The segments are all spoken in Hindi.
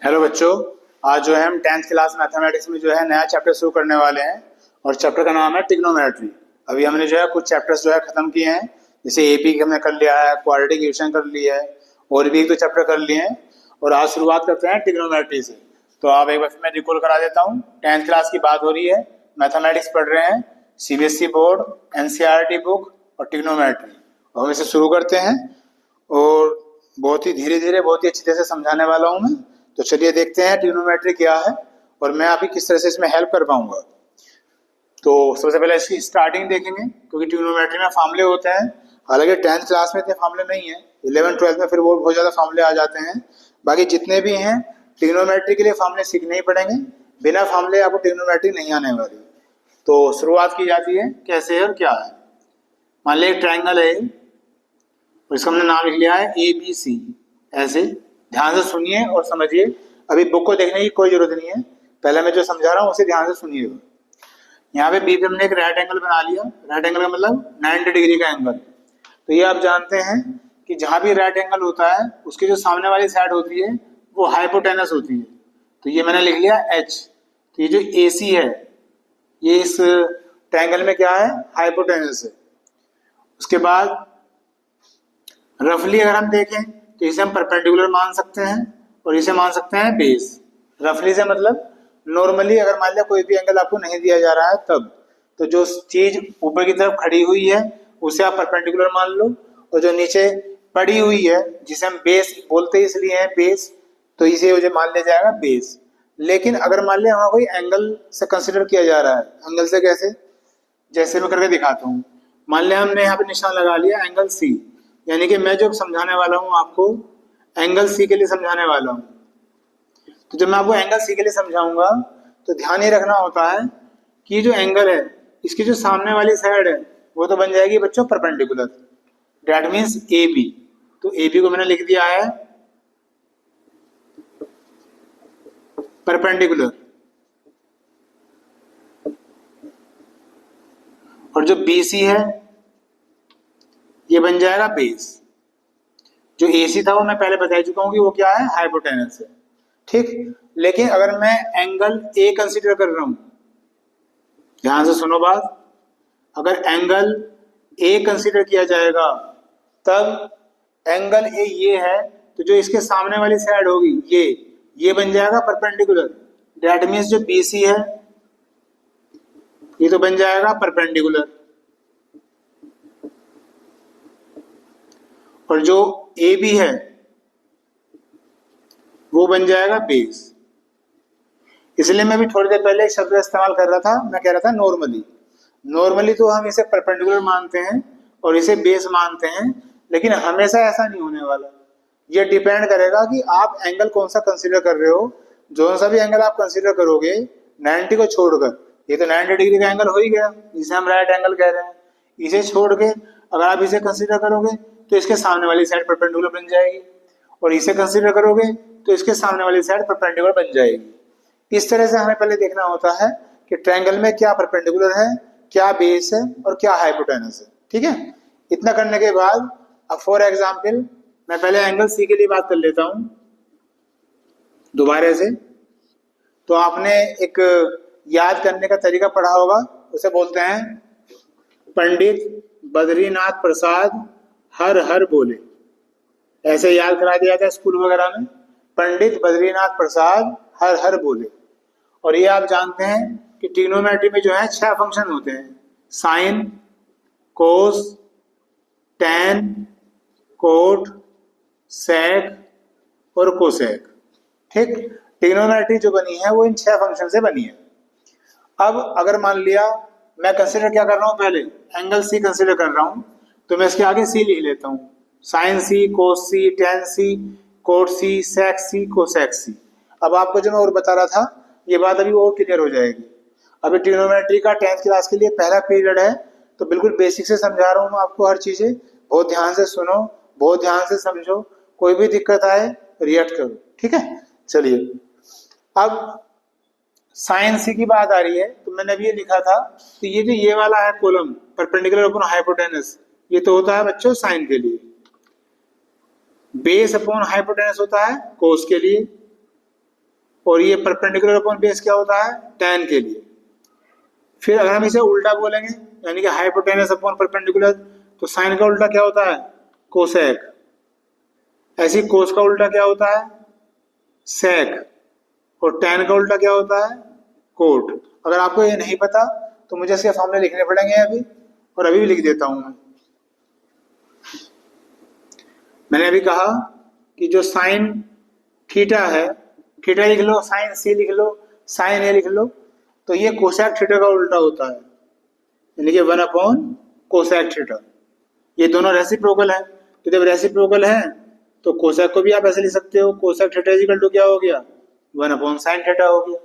हेलो बच्चों। आज जो है हम 10th क्लास मैथमेटिक्स में जो है नया चैप्टर शुरू करने वाले हैं और चैप्टर का नाम है ट्रिग्नोमेट्री। अभी हमने जो है कुछ चैप्टर्स जो है खत्म किए हैं, जैसे एपी हमने कर लिया है, क्वाड्रेटिक इक्वेशन कर लिया है और भी एक दो चैप्टर कर लिए हैं और आज शुरुआत करते हैं ट्रिग्नोमेट्री से। तो आप एक बार मैं रिकॉल करा देता हूँ। 10th क्लास की बात हो रही है, मैथमेटिक्स पढ़ रहे हैं, सीबीएसई बोर्ड, एनसीईआरटी बुक और ट्रिग्नोमेट्री। हम इसे शुरू करते हैं और बहुत ही धीरे धीरे बहुत ही अच्छी तरह से समझाने वाला हूँ मैं। तो चलिए देखते हैं ट्रिग्नोमेट्री क्या है और मैं आपकी किस तरह से इसमें हेल्प कर पाऊंगा। तो सबसे पहले इसकी स्टार्टिंग देखेंगे, क्योंकि ट्रिग्नोमेट्री में फार्मूले होते हैं। हालांकि 10th क्लास में इतने फार्मूले नहीं है, 11 12 में फिर वो बहुत ज़्यादा फार्मूले आ जाते हैं। बाकी जितने भी हैं ट्रिग्नोमेट्री के लिए फार्मूले सीखने ही पड़ेंगे, बिना फार्मूले आपको ट्रिग्नोमेट्री नहीं आने वाली। तो शुरुआत की जाती है कैसे है और क्या है। मान लिया एक ट्राइंगल है और इसका हमने नाम लिख लिया है ABC। ऐसे ध्यान से सुनिए और समझिए, अभी बुक को देखने की कोई जरूरत नहीं है, पहले मैं जो समझा रहा हूँ उसे ध्यान से सुनिएगा। यहाँ पे बी पे हमने एक राइट एंगल बना लिया। राइट एंगल का मतलब 90 डिग्री का एंगल। तो ये आप जानते हैं कि जहाँ भी राइट एंगल होता है उसकी जो सामने वाली साइड होती है वो हाइपोटेनस होती है। तो ये मैंने लिख लिया H। तो ये जो AC है ये इस ट्रायंगल में क्या है, हाइपोटेनस है। उसके बाद रफली अगर हम देखें तो इसे हम परपेंडिकुलर मान सकते हैं और इसे मान सकते हैं बेस। रफली से मतलब नॉर्मली अगर मान लिया कोई भी एंगल आपको नहीं दिया जा रहा है तब, तो जो चीज ऊपर की तरफ खड़ी हुई है उसे आप परपेंडिकुलर मान लो, और जो नीचे पड़ी हुई है जिसे हम बेस बोलते इसलिए हैं बेस, तो इसे मुझे मान लिया जाएगा बेस। लेकिन अगर मान लिया वहां कोई एंगल से कंसिडर किया जा रहा है, एंगल से कैसे, जैसे मैं करके दिखाता हूँ। मान लिया हमने यहाँ पे निशान लगा लिया एंगल C, यानी कि मैं जो समझाने वाला हूँ आपको एंगल C के लिए समझाने वाला हूँ। तो जब मैं आपको एंगल C के लिए समझाऊंगा तो ध्यान ये रखना होता है कि जो एंगल है इसकी जो सामने वाली साइड है वो तो बन जाएगी बच्चों परपेंडिकुलर, दैट मीन्स AB। तो AB को मैंने लिख दिया है परपेंडिकुलर, और जो BC है ये बन जाएगा बेस। जो AC था वो मैं पहले बता चुका हूं कि वो क्या है, हाइपोटेनस है। ठीक, लेकिन अगर मैं एंगल A कंसीडर कर रहा हूं, ध्यान से सुनो बात, अगर एंगल A कंसीडर किया जाएगा तब एंगल A ये है, तो जो इसके सामने वाली साइड होगी ये बन जाएगा परपेंडिकुलर, दैट मीन्स जो BC है ये तो बन जाएगा परपेंडिकुलर, और जो AB है वो बन जाएगा बेस। इसलिए मैं भी थोड़ी देर पहले एक शब्द इस्तेमाल कर रहा था, मैं कह रहा था नॉर्मली। नॉर्मली तो हम इसे परपेंडिकुलर मानते हैं और इसे बेस मानते हैं, लेकिन हमेशा ऐसा नहीं होने वाला। ये डिपेंड करेगा कि आप एंगल कौन सा कंसीडर कर रहे हो। जो सा भी एंगल आप कंसीडर करोगे 90 को छोड़कर, ये तो 90 डिग्री का एंगल हो ही गया, जिसे हम राइट एंगल कह रहे हैं। इसे छोड़ के अगर आप इसे कंसीडर करोगे तो इसके सामने वाली साइड परपेंडिकुलर बन जाएगी, और इसे कंसीडर करोगे तो इसके सामने वाली साइड परपेंडिकुलर बन जाएगी। इस तरह से हमें पहले देखना होता है कि ट्रायंगल में क्या परपेंडिकुलर है, क्या बेस है और क्या हाइपोटेनस है। ठीक है, इतना करने के बाद अब फॉर एग्जाम्पल मैं पहले एंगल C के लिए बात कर लेता हूं दोबारा से। तो आपने एक याद करने का तरीका पढ़ा होगा, उसे बोलते हैं पंडित बद्रीनाथ प्रसाद हर हर बोले। ऐसे याद करा दिया जाता है स्कूल वगैरह में, पंडित बद्रीनाथ प्रसाद हर हर बोले। और ये आप जानते हैं कि ट्रिग्नोमेट्री में जो है 6 फंक्शन होते हैं, साइन, कोस, टैन, कोट, सेक और कोसेक। ठीक, ट्रिग्नोमेट्री जो बनी है वो इन 6 फंक्शन से बनी है। अब अगर मान लिया मैं कंसीडर क्या कर रहा हूं, पहले एंगल C कंसीडर कर रहा हूं, तो मैं इसके आगे C लिख लेता हूं, sine C, cos C, tan C, cot C, sec C, cosec C। अब आपको जो मैं और बता रहा था ये बात अभी और क्लियर हो जाएगी। अभी ट्रिग्नोमेट्री का 10th क्लास के लिए पहला पीरियड है, तो बिल्कुल बेसिक से समझा रहा हूँ मैं आपको हर चीजें। बहुत ध्यान से सुनो, बहुत ध्यान से समझो, कोई भी दिक्कत आए रिएक्ट करो। ठीक है, चलिए अब साइन C की बात आ रही है, तो मैंने अभी ये लिखा था, तो ये जो ये वाला है कॉलम परपेंडिकुलर अपॉन हाइपोटेनस, ये तो होता है बच्चों साइन के लिए। बेस अपॉन हाइपोटेनस होता है कोस के लिए, और ये परपेंडिकुलर अपॉन बेस क्या होता है, tan के लिए। फिर अगर हम इसे उल्टा बोलेंगे यानी कि हाइपोटेनस अपॉन परपेंडिकुलर, तो साइन का उल्टा क्या होता है, कोसेक। ऐसे ही कोस का उल्टा क्या होता है, सेक। और tan का उल्टा क्या होता है, कोट। अगर आपको ये नहीं पता तो मुझे इसके फॉर्मूले लिखने पड़ेंगे अभी, और अभी भी लिख देता हूं मैं। मैंने अभी कहा कि जो साइन थीटा है, थीटा लिख लो, साइन सी लिख लो, साइन ए लिख लो, तो ये कोसेक थीटा का उल्टा होता है, यानी कि 1 कोसेक थीटा। ये दोनों रेसिप्रोकल है, तो जब रेसिप्रोकल है तो कोसेक को भी आप ऐसे लिख सकते हो, कोसेक थीटा इक्वल टू क्या हो गया, 1 साइन थीटा हो गया।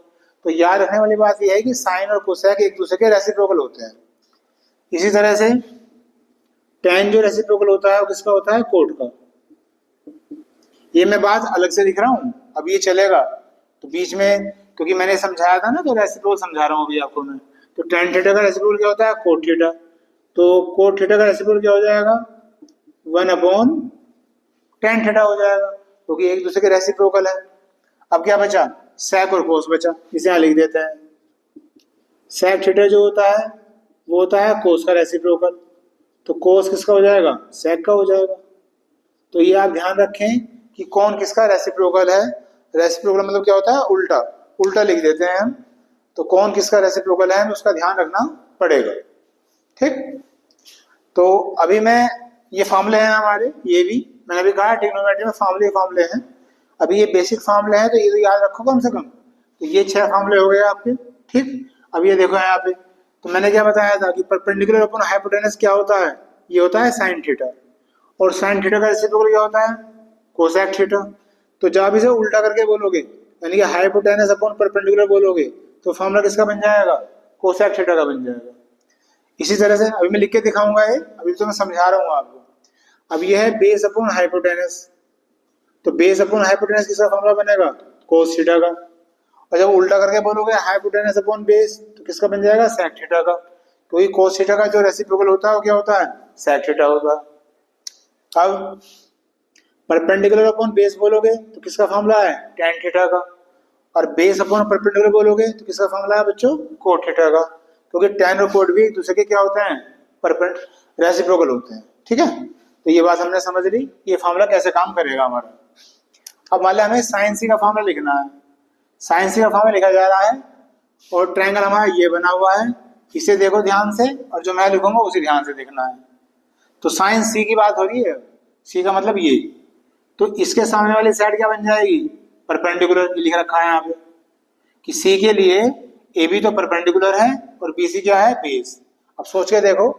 तो याद रखने वाली बात यह है कि साइन और कोसेक एक दूसरे के रेसिप्रोकल होते हैं। इसी तरह से tan जो रेसिप्रोकल होता है वो किसका होता है, कोट का। ये मैं बात अलग से लिख रहा हूं, अब ये चलेगा तो बीच में, क्योंकि मैंने समझाया था ना, तो रेसिप्रोकल समझा रहा हूं अभी आपको मैं। तो tan थीटा का रेसिप्रोकल क्या होता है, कोट थीटा। तो कोट थीटा का रेसिप्रोकल क्या हो जाएगा, 1/tan थीटा हो जाएगा, क्योंकि एक दूसरे के रेसिप्रोकल है। अब क्या बचा, सेक और कोस बचा, इसे यहां लिख देते हैं। सेक थीटा जो होता है वो होता है कोस का रेसिप्रोकल, तो कोस किसका हो जाएगा, सेक का हो जाएगा। तो ये आप ध्यान रखें कि कौन किसका रेसिप्रोकल है। रेसिप्रोकल मतलब क्या होता है, उल्टा, उल्टा लिख देते हैं हम। तो कौन किसका रेसिप्रोकल है उसका ध्यान रखना पड़ेगा, ठीक। तो अभी मैं, ये फॉर्मूले हैं हमारे, ये भी मैंने अभी कहा ट्रिग्नोमेट्री में फॉर्मूले हैं। अभी ये बेसिक फॉर्मूले हैं तो ये तो याद रखो कम से कम। तो ये 6 फॉर्मूले हो गए आपके, ठीक। अब ये देखो यहाँ पे, तो मैंने क्या बताया था कि परपेंडिकुलर अपॉन हाइपोटेनस क्या होता है, ये होता है साइन थीटा। और साइन थीटा का रेसिप्रोकल क्या होता है, कोसेक थीटा। तो जब आप इसे उल्टा करके बोलोगे यानी कि हाइपोटेनस अपॉन परपेंडिकुलर बोलोगे, तो फॉर्मूला किसका बन जाएगा, कोसेक थीटा का बन जाएगा। इसी तरह से अभी मैं लिख के दिखाऊंगा ये, अभी तो मैं समझा रहा हूँ आपको। अब ये है बेस अपॉन हाइपोटेनस, तो बेस अपॉन हाइपोटेनस किसका फॉर्मूला बनेगा, कोस थीटा का। और जब उल्टा करके बोलोगे हाइपोटेनस अपॉन बेस, तो किसका बन जाएगा, सेक थीटा का। तो ये कोस थीटा का जो रेसिप्रोकल होता है वो क्या होता है, सेक थीटा होता है। अब परपेंडिकुलर अपॉन बेस बोलोगे तो किसका फॉर्मूला है, tan थीटा का। और बेस अपॉन परपेंडिकुलर बोलोगे तो किसका फॉर्मूला है बच्चों, कोट थीटा का। क्योंकि tan और कोट भी एक दूसरे के क्या होते हैं, रेसिप्रोकल होते हैं, ठीक है। तो ये बात हमने समझ ली, ये फॉर्मूला कैसे काम करेगा हमारा। अब मान लिया हमें साइन सी का फॉर्मूला लिखना है। साइन सी का फॉर्मूला लिखा जा रहा है और ट्रायंगल हमारा ये बना हुआ है, इसे देखो ध्यान से, और जो मैं लिखूंगा उसे ध्यान से देखना है। तो साइन सी की बात हो रही है, सी का मतलब ये, तो इसके सामने वाली साइड क्या बन जाएगी, परपेंडिकुलर। लिख रखा है यहाँ पे कि सी के लिए ए बी तो परपेंडिकुलर है और बी सी क्या है, बेस। अब सोच के देखो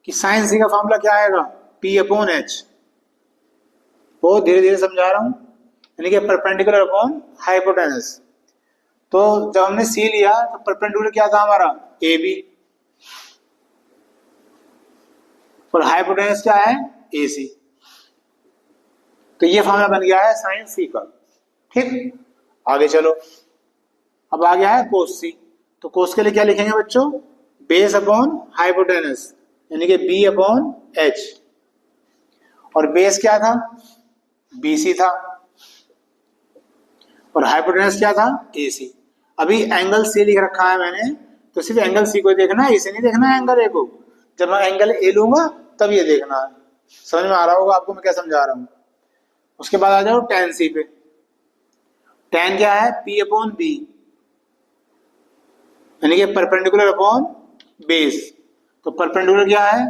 कि साइन सी का फॉर्मूला क्या आएगा, पी अपॉन एच। बहुत धीरे धीरे समझा रहा हूं, यानी कि परपेंडिकुलर अपॉन हाइपोटेनस। तो जब हमने सी लिया तो परपेंडिकुलर क्या था हमारा, ए बी, और हाइपोटेनस क्या है, ए सी। तो ये फॉर्मूला बन गया है साइन सी का, ठीक। आगे चलो, अब आ गया है कोस सी। तो कोस के लिए क्या लिखेंगे बच्चों, बेस अपॉन हाइपोटेनस, यानी कि बी अपॉन एच। और बेस क्या था, बी सी था, और हाइपोटेनस क्या था, ए सी। अभी एंगल सी लिख रखा है मैंने, तो सिर्फ एंगल सी को देखना है, इसे नहीं देखना है एंगल ए को। जब मैं एंगल ए लूंगा तब ये देखना है। समझ में आ रहा होगा आपको मैं क्या समझा रहा हूं। उसके बाद आ जाओ tan सी पे। tan क्या है, P अपॉन बी, यानी कि परपेंडिकुलर अपॉन बेस। तो परपेंडिकुलर क्या है,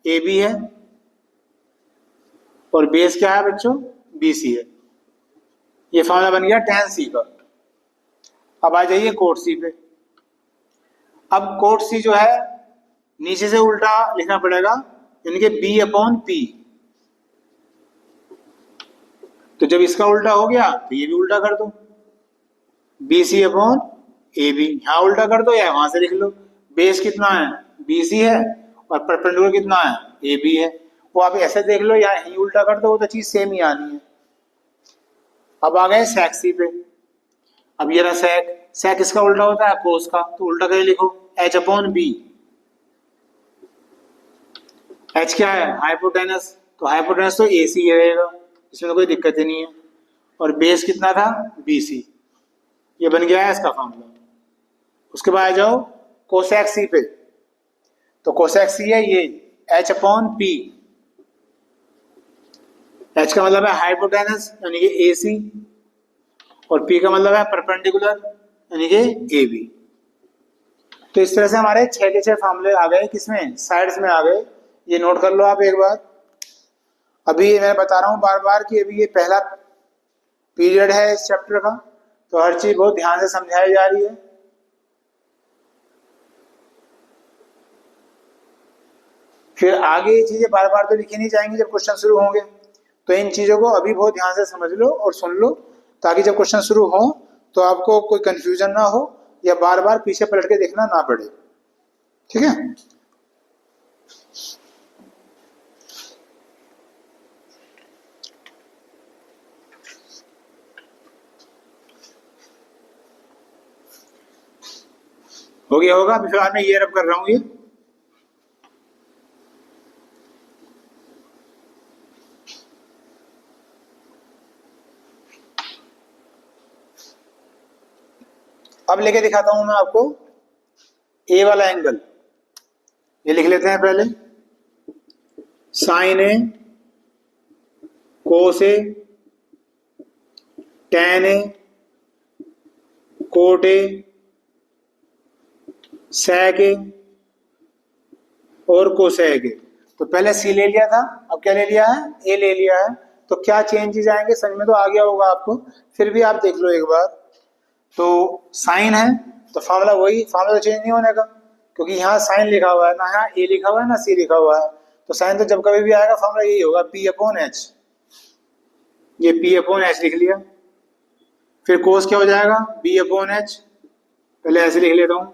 ए बी है, और बेस क्या है बच्चों, बी सी है। ये फॉर्मूला बन गया tan सी का। अब आ जाइए कोट सी पे। अब कोट सी जो है नीचे से उल्टा लिखना पड़ेगा, यानी कि बी अपॉन पी। तो जब इसका उल्टा हो गया तो ये भी उल्टा कर दो, B C upon A B. यहां उल्टा कर दो या वहां से लिख लो। बेस कितना है, बी सी है, और परपेंडिकुलर कितना है, ए बी है। वो आप ऐसे देख लो या यही उल्टा कर दो, वो तो चीज सेम ही आनी है। अब आ गए सेक सी पे। अब ये रहा सेक, सेक इसका उल्टा होता है कोस का, तो उल्टा करके लिखो एच अपॉन बी। एच क्या है, हाइपोटेनस, तो हाइपोटेनस तो ए सी रहेगा, इसमें तो कोई दिक्कत ही नहीं है। और बेस कितना था, बी सी। ये बन गया है इसका फॉर्मूला। उसके बाद आ जाओ कोसेक सी पे, तो कोसेक सी है ये H अपॉन पी। H का मतलब है हाइपोटेनस यानी कि AC, और P का मतलब है परपेंडिकुलर यानी कि AB। तो इस तरह से हमारे 6 के 6 फॉर्मूले आ गए, किसमें, साइड्स में आ गए। ये नोट कर लो आप एक बार। अभी मैं बता रहा हूँ बार बार कि अभी ये पहला पीरियड है इस चैप्टर का, तो हर चीज बहुत ध्यान से समझाई जा रही है। फिर आगे ये चीजें बार बार तो लिखी नहीं जाएंगी जब क्वेश्चन शुरू होंगे, तो इन चीजों को अभी बहुत ध्यान से समझ लो और सुन लो, ताकि जब क्वेश्चन शुरू हो तो आपको कोई कंफ्यूजन ना हो या बार बार पीछे पलट के देखना ना पड़े। ठीक है। हो गया होगा। अभी फिलहाल मैं ये रब कर रहा हूं ये। अब लेके दिखाता हूं मैं आपको ए वाला एंगल। ये लिख लेते हैं पहले, sine A, cos A, tan A, cot A, sec A और कोसेक ए। तो पहले सी ले लिया था, अब क्या ले लिया है, ए ले लिया है। तो क्या चेंजेस आएंगे समझ में तो आ गया होगा आपको, फिर भी आप देख लो एक बार। तो साइन है तो फॉर्मूला वही, फॉर्मूला तो चेंज नहीं होने का, क्योंकि यहाँ साइन लिखा हुआ है, ना यहाँ ए लिखा हुआ है ना सी लिखा हुआ है। तो साइन तो जब कभी भी आएगा फॉर्मूला यही होगा, पी अपॉन एच। ये पी अपॉन एच लिख लिया। फिर कोस क्या हो जाएगा, बी अपॉन एच, पहले ऐसे लिख लेता हूं।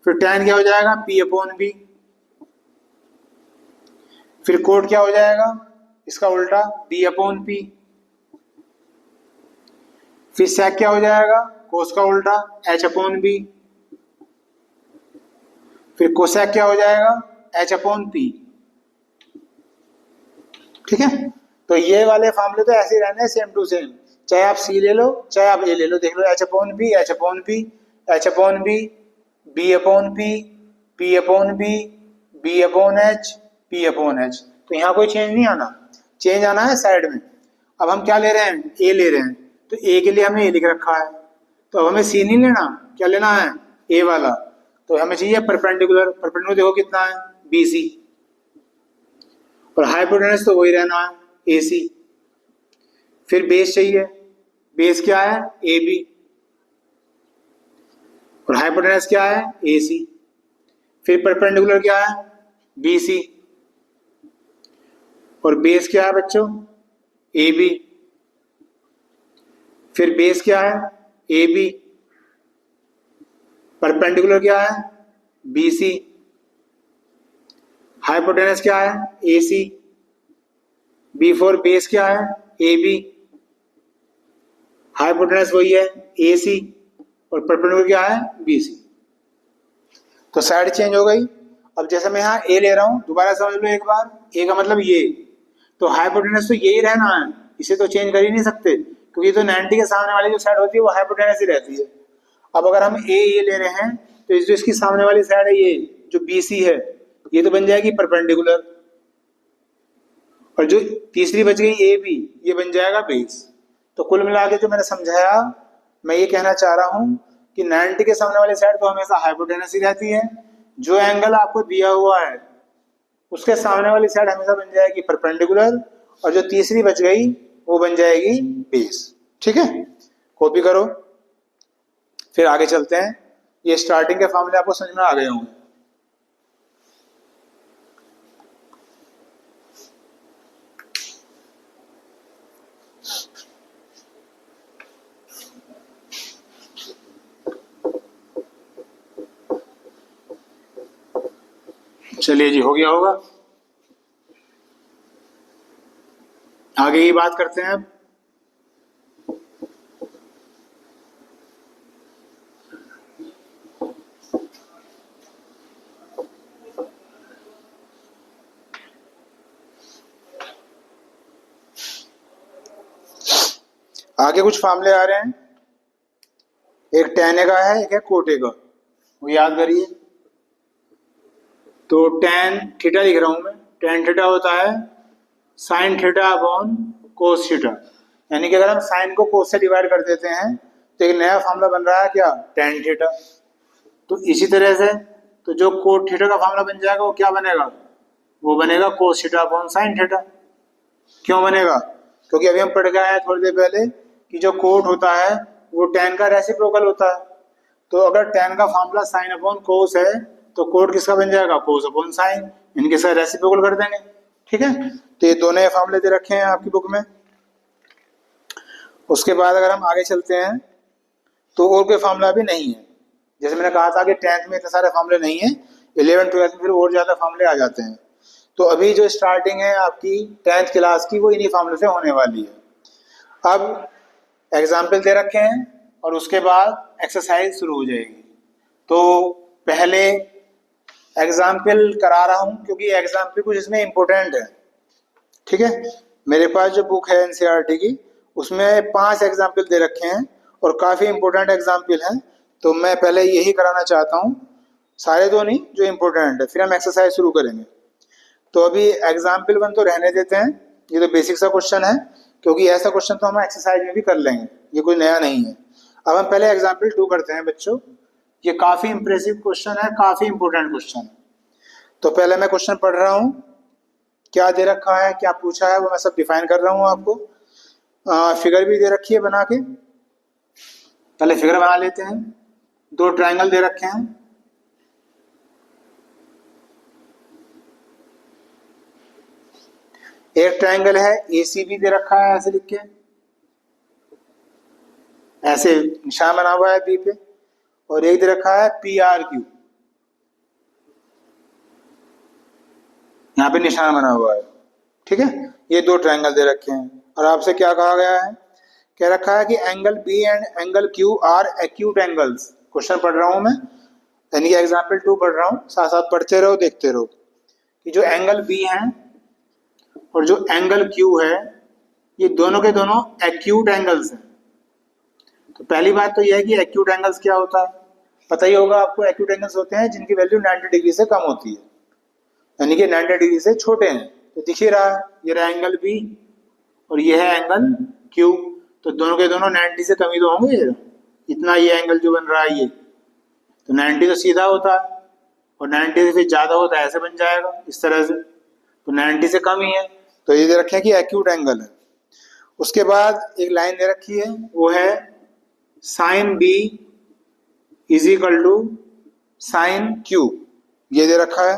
फिर टैन क्या हो जाएगा, पी अपॉन बी। फिर कोट क्या हो जाएगा, इसका उल्टा, बी अपॉन पी। फिर सेक क्या हो जाएगा, कोस का उल्टा, एच अपॉन बी। फिर कोसेक क्या हो जाएगा, एच अपॉन पी। ठीक है। तो ये वाले फॉर्मूले तो ऐसे ही रहने सेम टू सेम, चाहे आप सी ले लो चाहे आप ए ले लो। देख लो, H upon B, H upon P, H upon B, B upon P, P upon B, B upon H, P upon H. तो यहाँ कोई चेंज नहीं आना, चेंज आना है साइड में। अब हम क्या ले रहे हैं, ए ले रहे हैं, तो ए के लिए हमने ए लिख रखा है। तो अब हमें सी नहीं लेना, क्या लेना है, ए वाला। तो हमें चाहिए परपेंडिकुलर। परपेंडिकुलर देखो कितना है, बी सी। और हाइपोटेनस तो वही रहना है, ए सी। फिर बेस चाहिए, बेस क्या है, ए बी। और हाइपोटेनस क्या है, ए सी। फिर परपेंडिकुलर क्या है, बी सी। और बेस क्या है बच्चों, ए बी। फिर बेस क्या है, ए बी। परपेंडिकुलर क्या है, बी सी। हाइपोटेनस क्या है, ए सी। बी फॉर बेस क्या है, ए बी। हाइपोटेनस वही है, ए सी। और परपेंडिकुलर क्या है, बी सी। तो साइड चेंज हो गई। अब जैसे मैं यहाँ ए ले रहा हूं, दोबारा समझ लो एक बार, ए का मतलब ये, तो हाइपोटेनस तो यही रहना है, इसे तो चेंज कर ही नहीं सकते, क्योंकि तो 90 के सामने वाली जो साइड होती है वो हाइपोटेनस ही रहती है। अब अगर हम ए ये ले रहे हैं, तो जो इसकी सामने वाली साइड है ये जो बी सी है, ये तो बन जाएगी परपेंडिकुलर। और जो तीसरी बच गई ए बी, ये बन जाएगा बेस। तो कुल मिला के जो मैंने समझाया, मैं ये कहना चाह रहा हूं कि 90 के सामने वाली साइड तो हमेशा हाइपोटेनस ही रहती है। जो एंगल आपको दिया हुआ है उसके सामने वाली साइड हमेशा बन जाएगी परपेंडिकुलर, और जो तीसरी बच गई वो बन जाएगी बेस। ठीक है, कॉपी करो, फिर आगे चलते हैं। ये स्टार्टिंग के फॉर्मूले आपको समझ में आ गए होंगे। चलिए जी, हो गया होगा। आगे की बात करते हैं अब। आगे कुछ फार्मूले आ रहे हैं। एक tan A का है, एक है cot A का, वो याद करिए। तो tan थीटा लिख रहा हूं मैं, tan थीटा होता है sin theta upon cos theta, यानी कि अगर हम sin को cos से डिवाइड कर देते हैं तो एक नया फॉर्मूला बन रहा है क्या, tan थीटा। तो इसी तरह से तो जो cot थीटा का फॉर्मूला बन जाएगा वो क्या बनेगा, वो बनेगा cos theta upon sin theta. क्यों बनेगा, क्योंकि अभी हम पढ़ के आए हैं थोड़ी देर पहले कि जो कोट होता है वो tan का रेसिप्रोकल होता है। तो अगर tan का फॉर्मूला sin अपॉन कोस है तो कोट किसका बन जाएगा, कोस अपॉन साइन, इनके साथ रेसिप्रोकल कर देंगे। ठीक है, तो ये दोनों फॉर्मूले दे रखे हैं आपकी बुक में। उसके बाद अगर हम आगे चलते हैं तो और कोई फॉर्मूला भी नहीं है। जैसे मैंने कहा था कि 10th में इतने सारे फॉर्मूले नहीं है, 11th 12th में फिर और ज्यादा फॉर्मूले आ जाते हैं। तो अभी जो स्टार्टिंग है आपकी 10th क्लास की वो इन्हीं फॉर्मूले से होने वाली है। अब एग्जाम्पल दे रखे हैं और उसके बाद एक्सरसाइज शुरू हो जाएगी। तो पहले एग्जाम्पल करा रहा हूं क्योंकि एग्जाम्पल कुछ इसमें इम्पोर्टेंट है। ठीक है, मेरे पास जो बुक है एनसीईआरटी की उसमें 5 एग्जाम्पल दे रखे हैं और काफ़ी इम्पोर्टेंट एग्जाम्पल हैं। तो मैं पहले यही कराना चाहता हूँ, सारे तो नहीं, जो इम्पोर्टेंट है, फिर हम एक्सरसाइज शुरू करेंगे। तो अभी एग्जाम्पल 1 तो रहने देते हैं, ये तो बेसिक सा क्वेश्चन है, क्योंकि ऐसा क्वेश्चन तो हम एक्सरसाइज में भी कर लेंगे, ये कोई नया नहीं है। अब हम पहले एग्जाम्पल 2 करते हैं बच्चों। ये काफ़ी इंप्रेसिव क्वेश्चन है, काफ़ी इंपॉर्टेंट क्वेश्चन है। तो पहले मैं क्वेश्चन पढ़ रहा हूँ, क्या दे रखा है, क्या पूछा है, वो मैं सब डिफाइन कर रहा हूँ आपको। फिगर भी दे रखी है बना के, पहले फिगर बना लेते हैं। 2 ट्रायंगल दे रखे हैं, एक ट्रायंगल है ACB दे रखा है, ऐसे लिख के, ऐसे निशान बना हुआ है बी पे, और एक दे रखा है PRQ, यहाँ पे निशान बना हुआ है। ठीक है, ये 2 ट्रायंगल दे रखे हैं और आपसे क्या कहा गया है, कह रखा है कि angle B and angle Q are acute angles. Question पढ़ रहा हूं मैं, यानी कि एग्जाम्पल 2 पढ़ रहा हूं, साथ साथ पढ़ते रहो, देखते रहो कि जो एंगल B है और जो एंगल Q है ये दोनों के दोनों एक्यूट एंगल्स हैं। तो पहली बात तो यह है कि एक्यूट एंगल्स क्या होता है, पता ही होगा आपको। एक्यूट एंगल्स होते हैं जिनकी वैल्यू 90 डिग्री से कम होती है, यानी कि 90 डिग्री से छोटे हैं। तो दिख ही रहा है, ये रहा एंगल B और ये है एंगल Q, तो दोनों के दोनों 90 से कम ही तो होंगे। इतना ये एंगल जो बन रहा है ये, तो 90 तो सीधा होता है और 90 से फिर ज़्यादा होता है, ऐसे बन जाएगा इस तरह से। तो 90 से कम ही है, तो ये दे रखे हैं कि एक्यूट एंगल है। उसके बाद एक लाइन दे रखी है, वो है sine B is equal to sine Q, ये दे रखा है।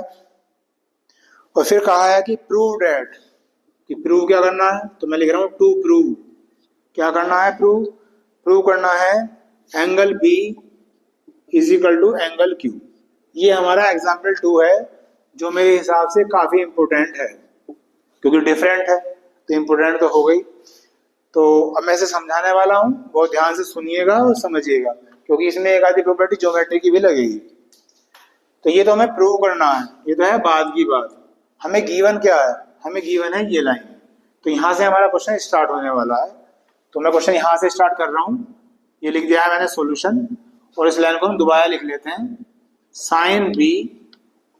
और फिर कहा है कि प्रूव डैट, कि प्रूव क्या करना है, तो मैं लिख रहा हूँ टू प्रूव, क्या करना है, प्रूव करना है angle B is equal to angle Q। ये हमारा एग्जाम्पल 2 है जो मेरे हिसाब से काफ़ी इम्पोर्टेंट है, क्योंकि डिफरेंट है तो इम्पोर्टेंट तो हो गई। तो अब मैं इसे समझाने वाला हूँ, बहुत ध्यान से सुनिएगा और समझिएगा, क्योंकि इसमें एक आधी प्रॉपर्टी ज्योमेट्री की भी लगेगी। तो ये तो हमें प्रूव करना है, ये तो है बाद की बात। हमें गिवन क्या है, हमें गिवन है ये लाइन। तो यहाँ से हमारा क्वेश्चन स्टार्ट होने वाला है। तो मैं क्वेश्चन यहाँ से स्टार्ट कर रहा हूँ, ये लिख दिया है मैंने सोल्यूशन, और इस लाइन को हम दोबारा लिख लेते हैं, sine B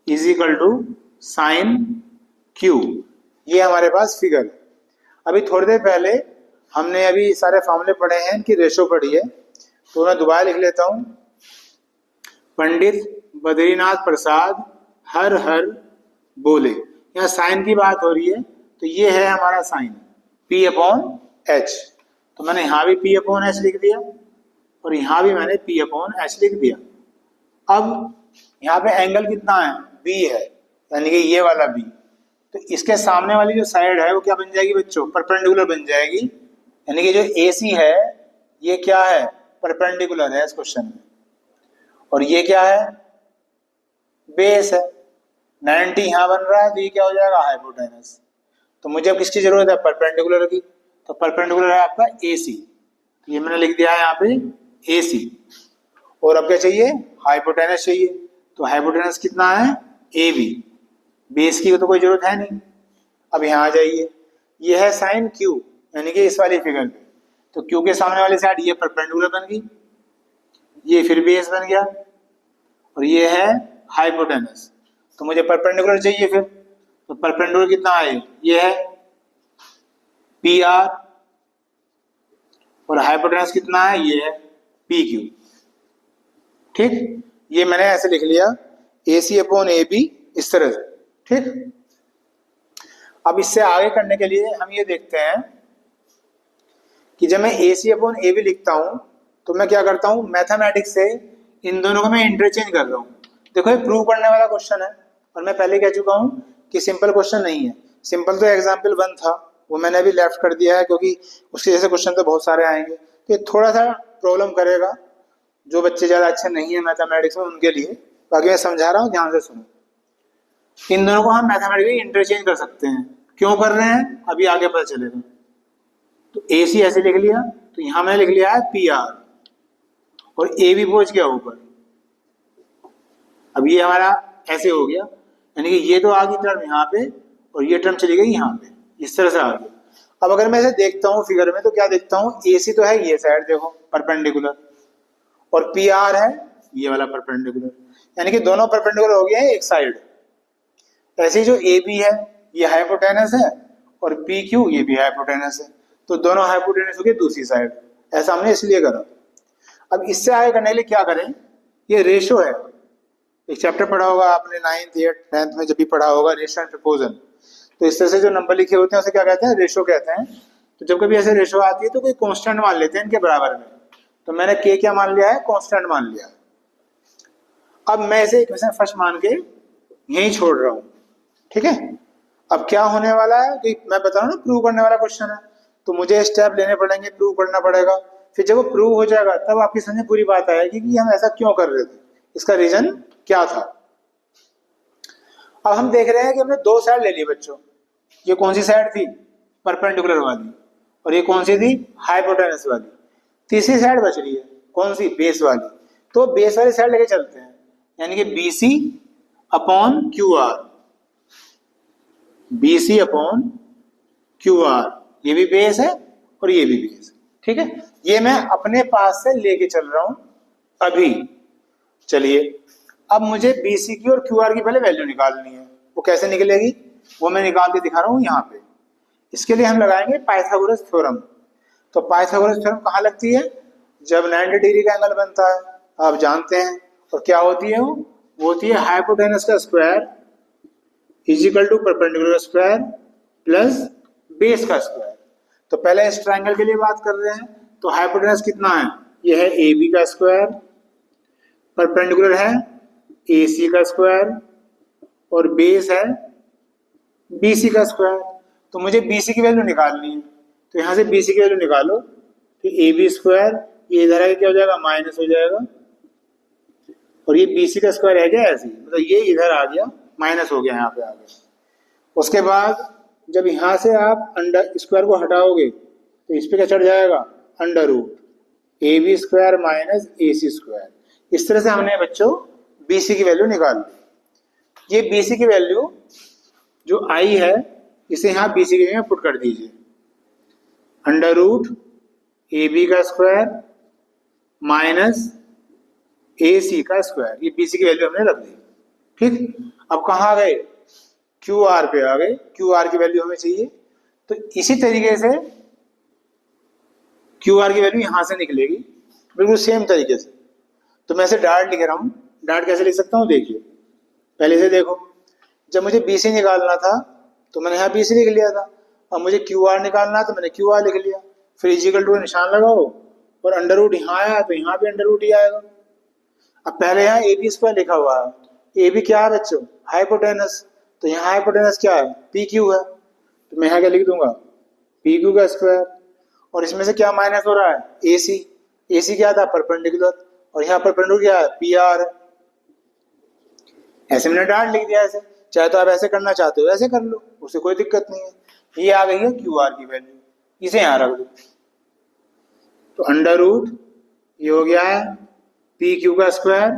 is equal to sine Q। ये हमारे पास फिगर है। अभी थोड़ी देर पहले हमने अभी सारे फॉर्मूले पढ़े हैं, इनकी रेशो पढ़ी है, तो मैं दोबारा लिख लेता हूँ। पंडित बद्रीनाथ प्रसाद हर हर बोले, यहाँ साइन की बात हो रही है, तो ये है हमारा साइन P अपॉन H। तो मैंने यहाँ भी P अपॉन H लिख दिया और यहाँ भी मैंने P अपॉन H लिख दिया। अब यहाँ पे एंगल कितना है, B है, यानी कि ये वाला B। तो इसके सामने वाली जो साइड है वो क्या बन जाएगी बच्चों, परपेंडिकुलर बन जाएगी, यानी कि जो AC है ये क्या है, परपेंडिकुलर है इस क्वेश्चन में। और ये क्या है, बेस है। 90 यहाँ बन रहा है तो ये क्या हो जाएगा, हाइपोटेनस। तो मुझे अब किसकी जरूरत है, परपेंडिकुलर की। तो परपेंडिकुलर है आपका AC, तो ये मैंने लिख दिया है यहाँ पे AC। और अब क्या चाहिए, हाइपोटेनस चाहिए। तो हाइपोटेनस कितना है, AB। बेस की तो कोई जरूरत है नहीं। अब यहाँ आ जाइए, ये है साइन Q, यानी कि इस वाली फिगर पे। तो Q के सामने वाली साइड ये परपेंडिकुलर बन गई, ये फिर बेस बन गया और ये है हाइपोटेनस। तो मुझे परपेंडिकुलर चाहिए फिर, तो परपेंडिकुलर कितना है, ये है पी आर, और हाइपोटेनस कितना है, ये है पी क्यू। ठीक, ये मैंने ऐसे लिख लिया ए सी अपॉन ए बी, इस तरह से। ठीक, अब इससे आगे करने के लिए हम ये देखते हैं कि जब मैं ए सी अपॉन ए बी लिखता हूं तो मैं क्या करता हूं, मैथमेटिक्स से इन दोनों को मैं इंटरचेंज कर रहा हूं। देखो ये प्रूव करने वाला क्वेश्चन है और मैं पहले कह चुका हूं कि सिंपल क्वेश्चन नहीं है। सिंपल तो एग्जाम्पल 1 था, वो मैंने अभी लेफ्ट कर दिया है क्योंकि उसके जैसे क्वेश्चन तो बहुत सारे आएंगे, तो ये थोड़ा सा प्रॉब्लम करेगा जो बच्चे ज़्यादा अच्छे नहीं है मैथमेटिक्स में उनके लिए। बाकी मैं समझा रहा हूँ, ध्यान से सुनो। इन दोनों को हम मैथमेटिकली इंटरचेंज कर सकते हैं। क्यों कर रहे हैं अभी आगे पता चलेगा। तो ए सी ऐसे लिख लिया, तो यहां मैंने लिख लिया है पी आर और ए बी पहुंच गया ऊपर। अब ये हमारा ऐसे हो गया, यानी कि ये तो आ गई टर्म यहाँ पे और ये टर्म चली गई यहाँ पे, इस तरह से आ गया। अब अगर मैं इसे देखता हूँ फिगर में तो क्या देखता हूँ, ए सी तो है ये साइड देखो परपेंडिकुलर, और पी आर है ये वाला परपेंडिकुलर, यानी कि दोनों परपेंडिकुलर हो गए हैं एक साइड। ऐसे ही जो ए बी है ये हाइपोटेनस है और पी क्यू ये भी हाइपोटेनस है, तो दोनों हाइपोटेनस हो गए दूसरी साइड। ऐसा हमने इसलिए करा। अब इससे आगे करने के लिए क्या करें, ये रेशो है, एक चैप्टर पढ़ा होगा आपने 9th 8th 10th में जब भी पढ़ा होगा, रेशो एंड प्रपोजन। तो इस तरह से जो नंबर लिखे होते हैं उसे क्या कहते हैं, रेशो कहते हैं। तो जब कभी ऐसे रेशो आती है तो कोई कांस्टेंट मान लेते हैं इनके बराबर में, तो मैंने के क्या मान लिया है, कांस्टेंट मान लिया। अब मैं इसे इक्वेशन फर्स्ट मान के यहीं छोड़ रहा हूं। ठीक है, अब क्या होने वाला है कि मैं बता रहा हूं ना, प्रूव करने वाला क्वेश्चन है, तो मुझे स्टेप लेने पड़ेंगे, प्रूव करना पड़ेगा। फिर जब वो प्रूव हो जाएगा तब आपकी समझ में पूरी बात आएगी कि हम ऐसा क्यों कर रहे थे, इसका रीजन क्या था। अब हम देख रहे हैं कि हमने दो साइड ले ली बच्चों। ये कौन सी साइड थी, परपेंडिकुलर वाली, और ये कौन सी थी, हाइपोटेनस वाली। तीसरी साइड बच रही है, कौन सी, बेस वाली। तो बेस वाली साइड लेके चलते हैं, यानी कि B C upon Q R, B C upon Q R, ये भी बेस है और ये भी बेस। ठीक है, ये मैं अपने पास से लेके चल रहा हूं अभी। चलिए, अब मुझे बी सी की और क्यू आर की पहले वैल्यू निकालनी है। वो कैसे निकलेगी वो मैं निकाल के दिखा रहा हूं यहाँ पे। इसके लिए हम लगाएंगे पाइथागोरस थ्योरम। तो पाइथागोरस थ्योरम कहाँ लगती है, जब 90 डिग्री का एंगल बनता है, आप जानते हैं। और क्या होती है वो होती है हाइपोटेनस का square is equal to perpendicular square plus base का स्क्वायर। तो पहले इस ट्रायंगल के लिए बात कर रहे हैं, तो हाइपोटेनस कितना है, ये है ए बी का स्क्वायर, परपेंडिकुलर है ए सी का स्क्वायर, और बेस है बी सी का स्क्वायर। तो मुझे बी सी की वैल्यू निकालनी है, तो यहां से बी सी की वैल्यू निकालो, तो ए बी स्क्वायर ये इधर आके क्या हो जाएगा, माइनस हो जाएगा, और ये बी सी का स्क्वायर है क्या ऐसे, मतलब ये इधर आ गया, माइनस हो गया यहाँ पे आ गया। उसके बाद जब यहाँ से आप अंडर स्क्वायर को हटाओगे तो इस पे क्या चढ़ जाएगा, under root A B square minus A C square. इस तरह से हमने बच्चों बी सी की वैल्यू निकाल ली। ये बी सी की वैल्यू जो आई है इसे यहाँ बी सी की जगह पुट कर दीजिए, अंडर रूट ए बी का स्क्वायर माइनस ए सी का स्क्वायर। ये बी सी की वैल्यू हमने रख दी। ठीक, अब कहाँ आ गए, क्यू आर पे आ गए। क्यू आर की वैल्यू हमें चाहिए, तो इसी तरीके से क्यू आर की वैल्यू यहां से निकलेगी बिल्कुल सेम तरीके से। तो मैं इसे डार्ट लिख रहा हूं। डार्ट कैसे लिख सकता हूं, देखिए पहले से देखो, जब मुझे बी सी निकालना था तो मैंने यहाँ बी सी लिख लिया था। अब मुझे क्यू आर निकालना तो मैंने क्यू आर लिख लिया। फिर इजिकल टू निशान लगाओ और अंडर रूट यहाँ आया तो यहाँ भी अंडर रूट ही आएगा। अब पहले यहाँ ए बी स्क्वायर लिखा हुआ है, ए बी क्या है बच्चों, हाइपोटेनस, तो यहाँ हाइपोटेनस क्या है, पी क्यू है, तो मैं यहाँ क्या लिख दूंगा, पी क्यू का स्क्वायर। और इसमें से क्या माइनस हो रहा है, ए सी, ए सी क्या था, परपेंडिकुलर, और यहाँ परपेंडिकुलर क्या है, पी आर। ऐसे मैंने डार्ट लिख दिया। ऐसे चाहे तो आप ऐसे करना चाहते हो ऐसे कर लो, उससे कोई दिक्कत नहीं है। ये आ गई है क्यू आर की वैल्यू, इसे यहाँ रख दो। तो अंडर रूट ये हो गया है पी क्यू का स्क्वायर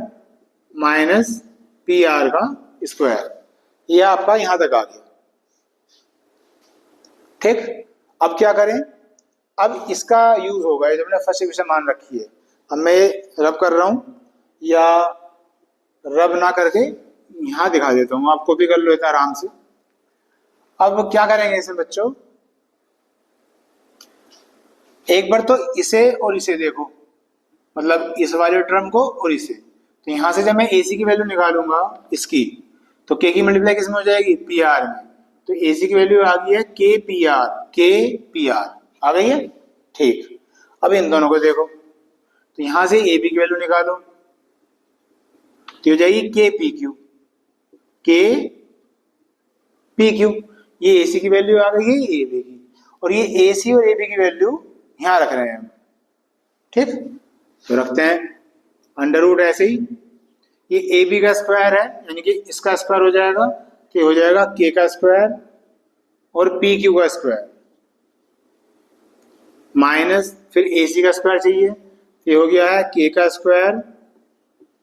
माइनस पी आर का स्क्वायर। ये आपका यहां तक आ गया। ठीक, अब क्या करें, अब इसका यूज होगा, जब मैंने फर्स्ट इक्वेशन मान रखी है अब मैं रब कर रहा हूँ, या रब ना करके यहाँ दिखा देता हूँ, आप कॉपी कर लो इतना आराम से। अब क्या करेंगे इसमें बच्चों, एक बार तो इसे और इसे देखो, मतलब इस वाले टर्म को और इसे। तो यहां से जब मैं AC की वैल्यू निकालूंगा इसकी, तो K की मल्टीप्लाई किसमें हो जाएगी, PR में। तो AC की वैल्यू आ गई है KPR आ गई है। ठीक, अब इन दोनों को देखो, तो यहां से AB की वैल्यू निकालो, तो हो जाएगी KPQ। ये AC की वैल्यू आ गई है, ये AB की, और ये AC और AB की वैल्यू यहां रख रहे हैं हम। ठीक, तो रखते हैं अंडर रूट ऐसे ही, ये AB का स्क्वायर है, यानी कि इसका स्क्वायर हो जाएगा, तो हो जाएगा K का स्क्वायर और PQ का स्क्वायर, माइनस फिर AC का स्क्वायर चाहिए, ये हो गया है K का स्क्वायर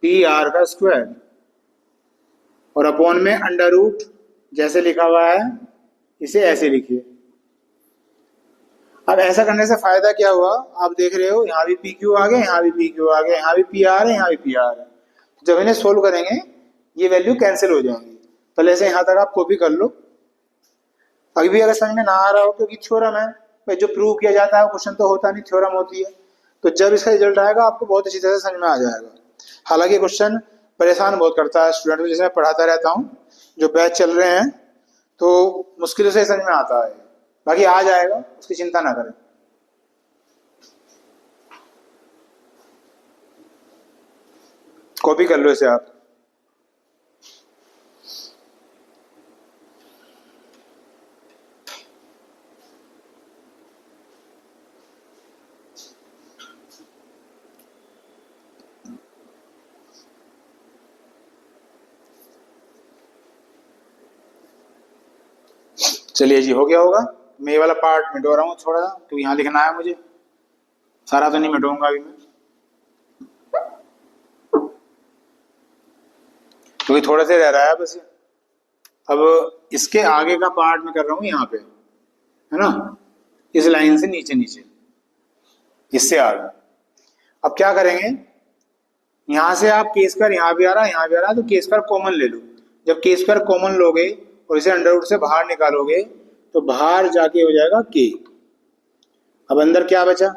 PR का स्क्वायर, और अपॉन में अंडर रूट जैसे लिखा हुआ है इसे ऐसे लिखिए। अब ऐसा करने से फायदा क्या हुआ, आप देख रहे हो यहाँ भी PQ आ गया, यहाँ भी PQ आ गया, यहाँ भी PR है, यहाँ भी PR है। जब इन्हें सोल्व करेंगे ये वैल्यू कैंसिल हो जाएंगी। पहले से यहाँ तक आप कॉपी कर लो, अभी भी अगर समझ में ना आ रहा हो, क्योंकि थ्योरम है भाई, जो प्रूव किया जाता है क्वेश्चन तो होता नहीं, थ्योरम होती है। तो जब इसका रिजल्ट आएगा आपको बहुत अच्छी तरह से समझ में आ जाएगा। हालांकि क्वेश्चन परेशान बहुत करता है स्टूडेंट को, जैसे मैं पढ़ाता रहता हूँ, जो बैच चल रहे हैं तो मुश्किल से समझ में आता है, बाकी आ जाएगा, उसकी चिंता ना करें। कॉपी कर लो इसे आप। चलिए जी, हो गया होगा। मैं ये वाला पार्ट मिटो रहा हूँ थोड़ा, तो यहाँ लिखना है मुझे, सारा तो नहीं मिटाऊंगा अभी मैं, क्योंकि थोड़ा सा रह रहा है बस। अब इसके आगे का पार्ट मैं कर रहा हूँ यहाँ पे, है ना, इस लाइन से नीचे नीचे, इससे आगे। अब क्या करेंगे, यहां से आप K स्क्वायर यहाँ भी आ रहा है, यहाँ भी आ रहा है, तो K स्क्वायर कॉमन ले लो। जब K स्क्वायर कॉमन लोगे और इसे अंडर रूट से बाहर निकालोगे, तो बाहर जाके हो जाएगा K। अब अंदर क्या बचा,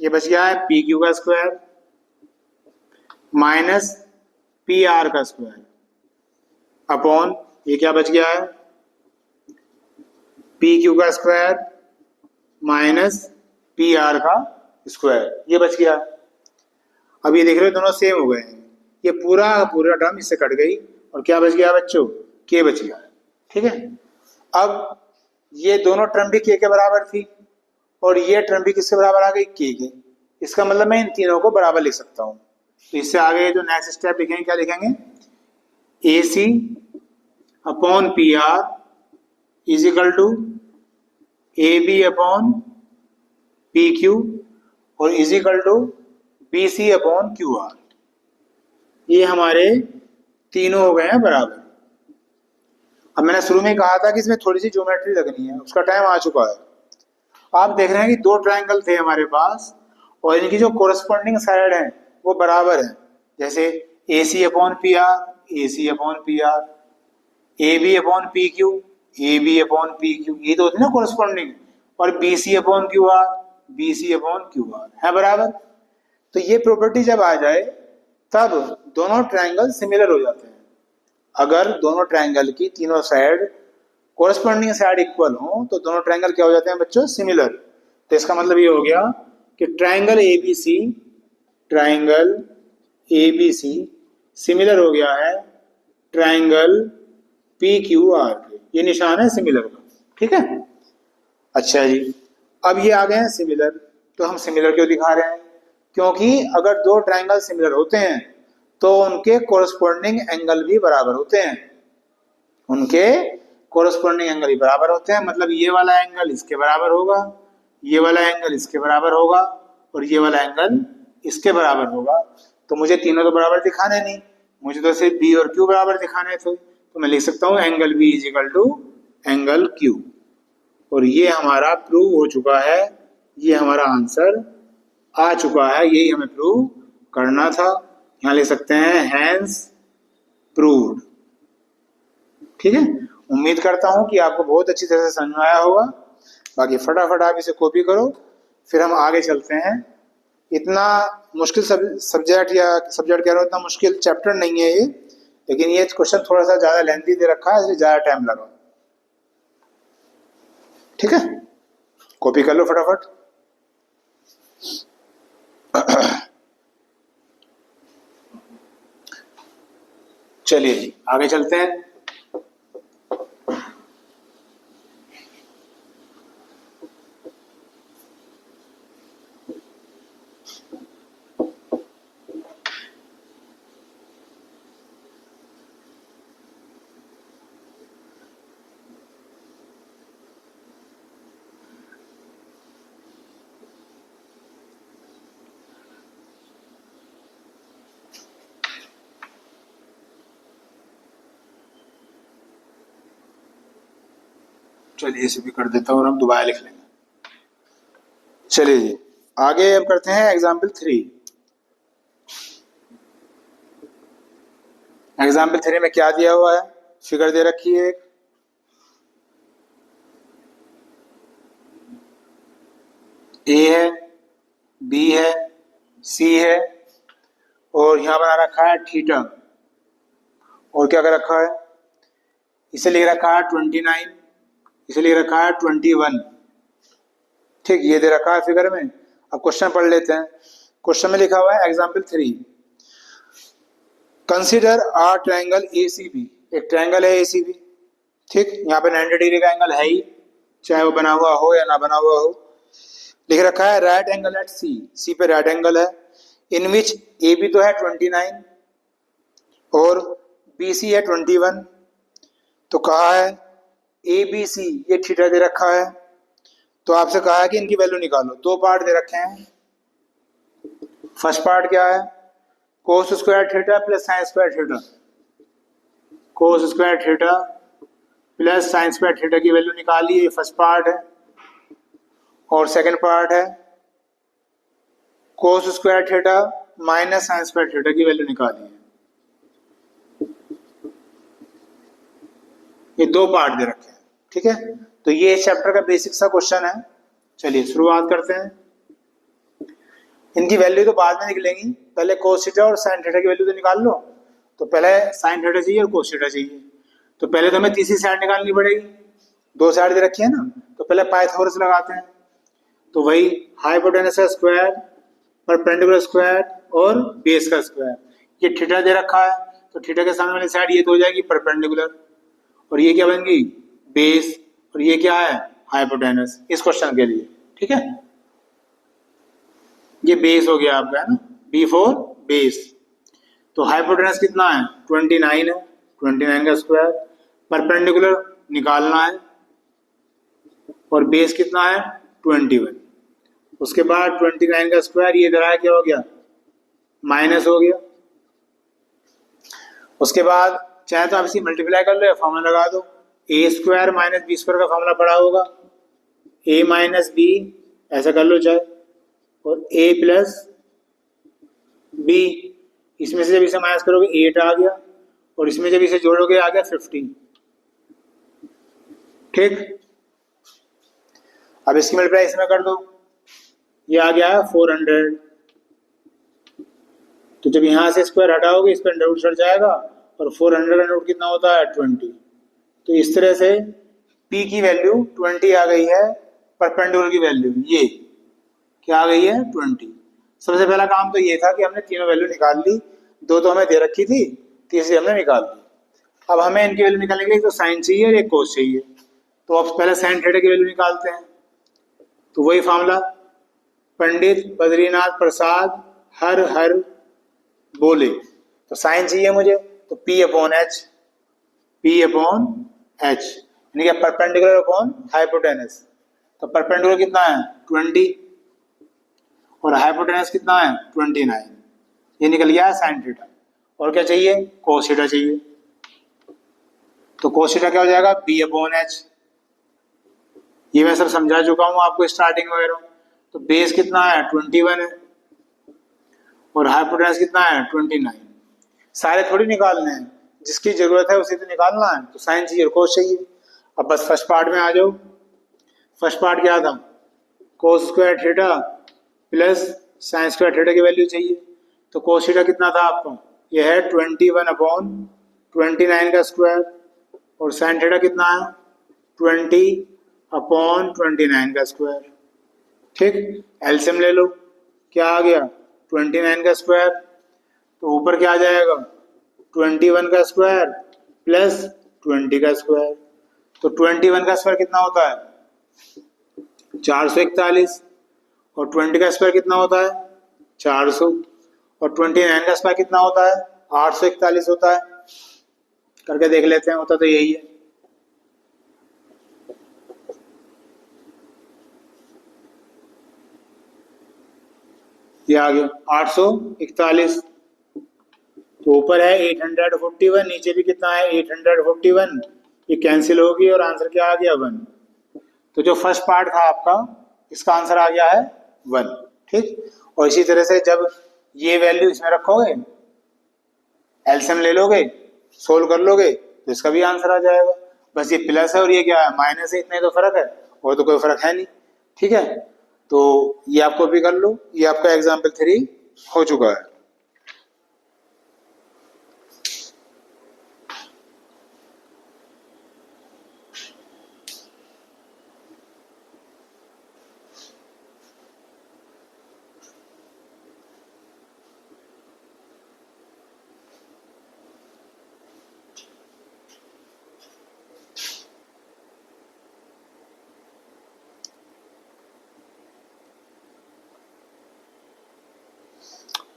ये बच गया है PQ का स्क्वायर माइनस PR का स्क्वायर अपॉन, ये क्या बच गया है, PQ का स्क्वायर माइनस PR का स्क्वायर, ये बच गया। अब ये देख रहे हो दोनों सेम हो गए हैं, ये पूरा पूरा टर्म इससे कट गई, और क्या बच गया बच्चों, K बच गया। ठीक है, अब ये दोनों टर्म भी K के बराबर थी, और ये टर्म भी किसके बराबर आ गई, K के। इसका मतलब मैं इन तीनों को बराबर लिख सकता हूँ। तो इससे आगे जो नेक्स्ट स्टेप लिखेंगे, क्या लिखेंगे, AC upon PR is equal to AB upon PQ और is equal to BC upon QR। ये हमारे तीनों हो गए हैं बराबर। अब मैंने शुरू में कहा था कि इसमें थोड़ी सी ज्योमेट्री लगनी है, उसका टाइम आ चुका है। आप देख रहे हैं कि दो ट्रायंगल थे हमारे पास, और इनकी जो कोरस्पॉन्डिंग साइड है वो बराबर है, जैसे AC upon PR AC upon PR, AB upon PQ AB upon PQ, ये तो होती है ना कोरस्पॉन्डिंग, और BC upon QR BC upon QR है बराबर। तो ये प्रॉपर्टी जब आ जाए तब दोनों ट्रायंगल सिमिलर हो जाते हैं। अगर दोनों ट्रायंगल की तीनों साइड कोरस्पॉन्डिंग साइड इक्वल हो तो दोनों ट्रायंगल क्या हो जाते हैं बच्चों, सिमिलर। तो इसका मतलब ये हो गया कि ट्रायंगल ABC सिमिलर हो गया है ट्रायंगल PQR के, ये निशान है सिमिलर का। ठीक है, अच्छा जी, अब ये आ गए हैं सिमिलर। तो हम सिमिलर क्यों दिखा रहे हैं, क्योंकि अगर दो ट्रायंगल सिमिलर होते हैं तो उनके कोरस्पॉन्डिंग एंगल भी बराबर होते हैं, उनके कोरस्पॉन्डिंग एंगल भी बराबर होते हैं। मतलब ये वाला एंगल इसके बराबर होगा, ये वाला एंगल इसके बराबर होगा, और ये वाला एंगल इसके बराबर होगा। तो मुझे तीनों तो बराबर दिखाने नहीं, मुझे तो सिर्फ B और Q बराबर दिखाने थे। तो मैं लिख सकता हूँ angle B is equal to angle Q, और ये हमारा प्रूव हो चुका है, ये हमारा आंसर आ चुका है, यही हमें प्रूव करना था। यहाँ लिख सकते हैं हैंस प्रूव्ड। ठीक है, उम्मीद करता हूं कि आपको बहुत अच्छी तरह से समझ में आया होगा। बाकी फटाफट आप इसे कॉपी करो, फिर हम आगे चलते हैं। इतना मुश्किल सब्जेक्ट कह रहा हूँ, इतना मुश्किल चैप्टर नहीं है ये, लेकिन ये क्वेश्चन थोड़ा सा ज्यादा लेंथी दे रखा है, इसलिए ज्यादा टाइम लगा। ठीक है, कॉपी कर लो फटाफट। चलिए जी आगे चलते हैं। चलिए इसे भी कर देता हूँ और हम दोबारा लिख लेंगे। चलिए जी आगे हम करते हैं एग्जाम्पल 3। एग्जाम्पल 3 में क्या दिया हुआ है, फिगर दे रखी है एक। ए है, बी है, सी है, और यहां बना रखा है थीटा, और क्या कर रखा है, इसे लिख रखा है 29, इसे लिख रखा है 21। ठीक, ये दे रखा है फिगर में। अब क्वेश्चन पढ़ लेते हैं। क्वेश्चन में लिखा हुआ है एग्जाम्पल 3, कंसिडर आ ट्रायंगल ACB। एक ट्रायंगल है ACB। ठीक, यहाँ पे 90 डिग्री का एंगल है ही, चाहे वो बना हुआ हो या ना बना हुआ हो। लिख रखा है राइट एंगल एट सी पे राइट एंगल है, इन विच AB तो है 29 और BC है 21। तो कहा है ABC, ये थीटा दे रखा है, तो आपसे कहा है कि इनकी वैल्यू निकालो। दो पार्ट दे रखे हैं। फर्स्ट पार्ट क्या है, cos square theta plus sine square theta. Cos square theta plus sine square theta की वैल्यू निकालिए, ये फर्स्ट पार्ट है। और सेकंड पार्ट है cos square theta minus sine square theta की वैल्यू निकालिए। ये दो पार्ट दे रखे हैं। ठीक है, तो ये चैप्टर का बेसिक सा क्वेश्चन है। चलिए शुरुआत करते हैं। इनकी वैल्यू तो बाद में निकलेंगी, पहले कोस थीटा और साइन थीटा की वैल्यू तो निकाल लो। तो पहले साइन थीटा चाहिए और कोस थीटा चाहिए, तो पहले तो हमें तीसरी साइड निकालनी पड़ेगी। दो साइड दे रखी है ना, तो पहले पाइथागोरस लगाते हैं। तो वही हाइपोटेनस का स्क्वायर, परपेंडिकुलर स्क्वायर और बेस का स्क्वायर। ये थीटा दे रखा है, तो थीटा के सामने वाली साइड ये तो हो जाएगी परपेंडिकुलर, और ये क्या बन गई बेस, और ये क्या है हाइपोटेनस इस क्वेश्चन के लिए। ठीक है, ये बेस हो गया आपका, है ना, B4 बेस। तो हाइपोटेनस कितना है 29 है, 29 का स्क्वायर, परपेंडिकुलर निकालना है, और बेस कितना है 21। उसके बाद 29 का स्क्वायर, ये इधर आया क्या हो गया माइनस हो गया। उसके बाद चाहे तो आप इसी मल्टीप्लाई कर लो या फॉर्मूला लगा दो, ए स्क्वायर माइनस बी स्क्वायर का फॉर्मूला पड़ा होगा, ए माइनस बी ऐसा कर लो चाहे, और ए प्लस बी, इसमें से जब इसे माइनस करोगे 8 आ गया, और इसमें जब इसे जोड़ोगे आ गया 15। ठीक, अब इसकी मल्टीप्लाई इसमें कर दो, ये आ गया 400। तो जब यहां से स्क्वायर हटाओगे इस पर अंडर रूट चढ़ जाएगा, और 400 का अंडर रूट कितना होता है 20। तो इस तरह से P की वैल्यू 20 आ गई है, परपेंडिकुलर की वैल्यू ये क्या आ गई है 20। सबसे पहला काम तो ये था कि हमने तीनों वैल्यू निकाल ली, दो तो हमें दे रखी थी, तीसरी हमने निकाल ली। अब हमें इनकी वैल्यू निकालने के लिए तो साइन चाहिए और एक कोस चाहिए, तो अब पहले साइन थीटा की वैल्यू निकालते हैं। तो वही फार्मूला, पंडित बद्रीनाथ प्रसाद हर हर बोले। तो साइन चाहिए मुझे, तो P अपॉन H, यानी कि परपेंडिकुलर अपॉन हाइपोटेनस। तो परपेंडिकुलर कितना है 20 और हाइपोटेनस कितना है 29, ये निकल गया है साइन थीटा। और क्या चाहिए कोस थीटा चाहिए, तो कोस थीटा क्या हो जाएगा B अपॉन H। ये मैं सब समझा चुका हूँ आपको स्टार्टिंग वगैरह। तो बेस कितना है 21 है, और हाइपोटेनस कितना है 29। सारे थोड़ी निकालने हैं, जिसकी जरूरत है उसी तो निकालना है। तो साइन चाहिए और कोस चाहिए। अब बस फर्स्ट पार्ट में आ जाओ। फर्स्ट पार्ट क्या था, cos square theta plus sine square theta की वैल्यू चाहिए। तो कोस थीटा कितना था आपका, यह है 21/29 का स्क्वायर, और साइन थीटा कितना है 20/29 का स्क्वायर। ठीक, एलसीएम ले लो, क्या आ गया 29 का स्क्वायर, तो ऊपर क्या आ जाएगा 21 का स्क्वायर प्लस 20 का स्क्वायर। तो 21 का स्क्वायर कितना होता है 441, और 20 का स्क्वायर कितना होता है 400, और 29 का स्क्वायर कितना होता है 841 होता है। करके देख लेते हैं, होता तो यही है। ये आ गया 841। तो ऊपर है 841, नीचे भी कितना है 841, ये कैंसिल होगी और आंसर क्या आ गया 1। तो जो फर्स्ट पार्ट था आपका, इसका आंसर आ गया है 1। ठीक, और इसी तरह से जब ये वैल्यू इसमें रखोगे, एलसीएम ले लोगे, सोल्व कर लोगे, तो इसका भी आंसर आ जाएगा। बस ये प्लस है और ये क्या है माइनस है, इतना ही तो फर्क है, और तो कोई फर्क है नहीं। ठीक है, तो ये आपको भी कर लो, ये आपका एग्जाम्पल 3 हो चुका है।